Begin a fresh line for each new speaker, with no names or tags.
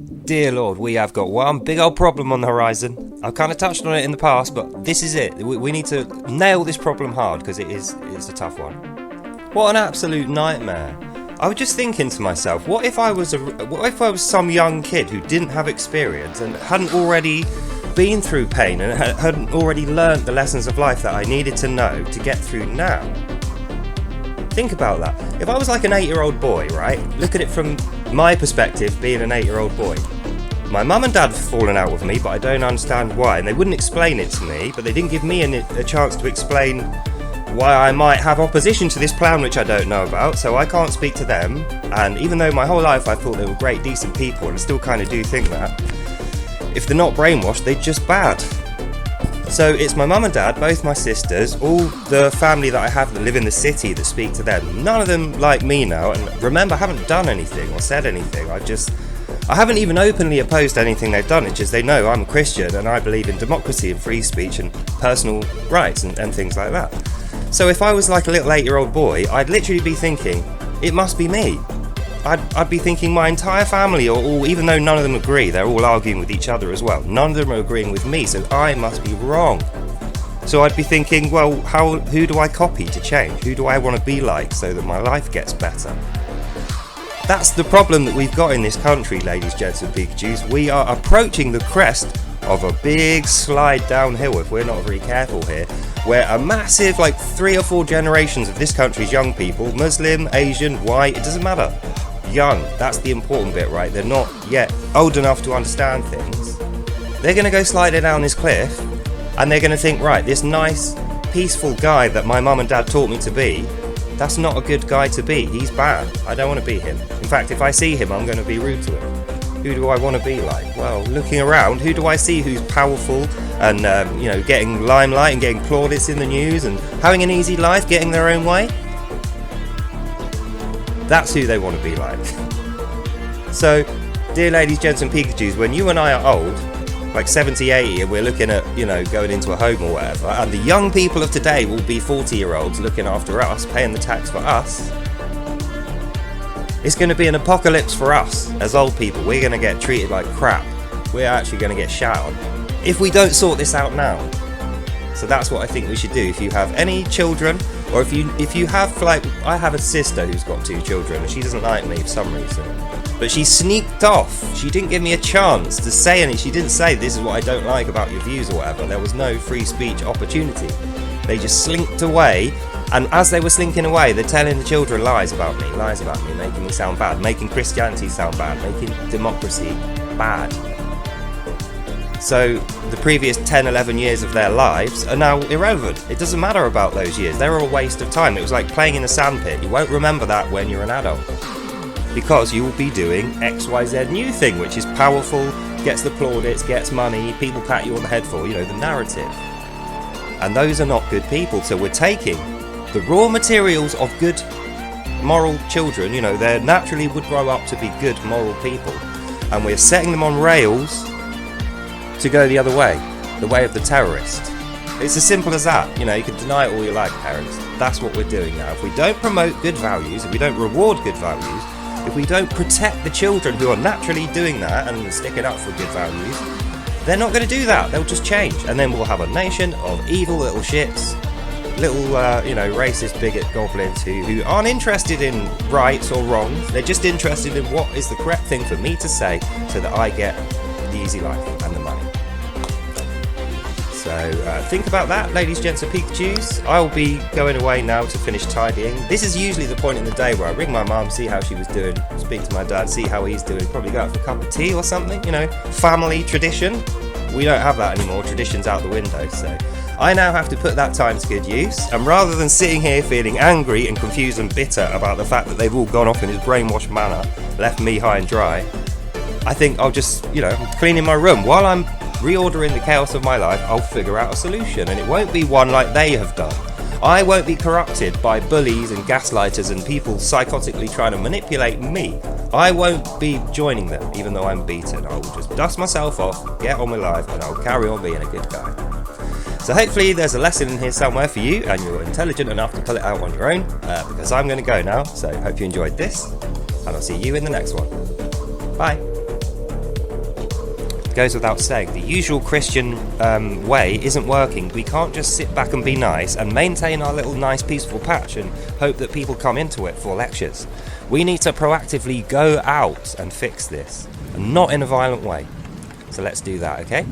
Dear Lord, we have got one big old problem on the horizon. I've kind of touched on it in the past, but this is it. We need to nail this problem hard because it's a tough one. What an absolute nightmare. I was just thinking to myself, what if I was some young kid who didn't have experience and hadn't already been through pain and hadn't already learnt the lessons of life that I needed to know to get through now? Think about that. If I was like an 8-year-old boy, right? Look at it from my perspective, being an 8-year-old boy. My mum and dad have fallen out with me, but I don't understand why. And they wouldn't explain it to me, but they didn't give me a chance to explain why I might have opposition to this plan which I don't know about, so I can't speak to them. And even though my whole life I thought they were great, decent people, and I still kind of do think that, if they're not brainwashed, they're just bad. So it's my mum and dad, both my sisters, all the family that I have that live in the city that speak to them. None of them like me now, and remember, I haven't done anything or said anything. I haven't even openly opposed anything they've done. It's just they know I'm a Christian and I believe in democracy and free speech and personal rights and things like that. So if I was like a little 8-year-old boy, I'd literally be thinking, it must be me. I'd be thinking my entire family, or even though none of them agree, they're all arguing with each other as well. None of them are agreeing with me, so I must be wrong. So I'd be thinking, well, who do I copy to change? Who do I want to be like so that my life gets better? That's the problem that we've got in this country, ladies, gents and Pikachus. We are approaching the crest of a big slide downhill if we're not very careful here, where a massive, 3 or 4 generations of this country's young people, Muslim, Asian, white, it doesn't matter, young, that's the important bit, right? They're not yet old enough to understand things. They're going to go sliding down this cliff and they're going to think, right, this nice, peaceful guy that my mum and dad taught me to be, that's not a good guy to be. He's bad. I don't want to be him. In fact, if I see him, I'm going to be rude to him. Who do I want to be like? Well, looking around, who do I see who's powerful and, getting limelight and getting plaudits in the news and having an easy life, getting their own way? That's who they want to be like. So, dear ladies, gents and Pikachus, when you and I are old, like 70, 80, and we're looking at, going into a home or whatever, and the young people of today will be 40-year-olds looking after us, paying the tax for us, it's going to be an apocalypse for us as old people. We're going to get treated like crap. We're actually going to get shat on if we don't sort this out now. So that's what I think we should do. If you have any children, or if you have, I have a sister who's got 2 children and she doesn't like me for some reason, but she sneaked off. She didn't give me a chance to say anything. She didn't say, this is what I don't like about your views or whatever. There was no free speech opportunity. They just slinked away, and as they were slinking away, they're telling the children lies about me, making me sound bad, making Christianity sound bad, making democracy bad. So the previous 10, 11 years of their lives are now irrelevant. It doesn't matter about those years. They're a waste of time. It was like playing in a sandpit. You won't remember that when you're an adult, because you will be doing XYZ new thing, which is powerful, gets the plaudits, gets money, people pat you on the head for, the narrative. And those are not good people. So we're taking the raw materials of good moral children, they naturally would grow up to be good moral people, and we're setting them on rails to go the other way, the way of the terrorist. It's as simple as that. You can deny it all you like, parents. That's what we're doing now. If we don't promote good values, if we don't reward good values, if we don't protect the children who are naturally doing that and sticking up for good values, they're not going to do that. They'll just change, and then we'll have a nation of evil little shits, little racist bigot goblins who aren't interested in rights or wrongs. They're just interested in what is the correct thing for me to say so that I get the easy life and the money. So think about that, ladies, gents and Pikachus. I'll be going away now to finish tidying. This is usually the point in the day where I ring my mum, see how she was doing, speak to my dad, see how he's doing, probably go out for a cup of tea or something, family tradition. We don't have that anymore, tradition's out the window, so I now have to put that time to good use, and rather than sitting here feeling angry and confused and bitter about the fact that they've all gone off in this brainwashed manner, left me high and dry, I think I'll just, clean in my room. While I'm reordering the chaos of my life, I'll figure out a solution, and it won't be one like they have done. I won't be corrupted by bullies and gaslighters and people psychotically trying to manipulate me. I won't be joining them, even though I'm beaten. I will just dust myself off, get on with life, and I'll carry on being a good guy. So hopefully there's a lesson in here somewhere for you, and you're intelligent enough to pull it out on your own, because I'm going to go now. So hope you enjoyed this, and I'll see you in the next one. Bye. goes without saying. The usual Christian way isn't working. We can't just sit back and be nice and maintain our little nice peaceful patch and hope that people come into it for lectures. We need to proactively go out and fix this, and not in a violent way. So let's do that, okay?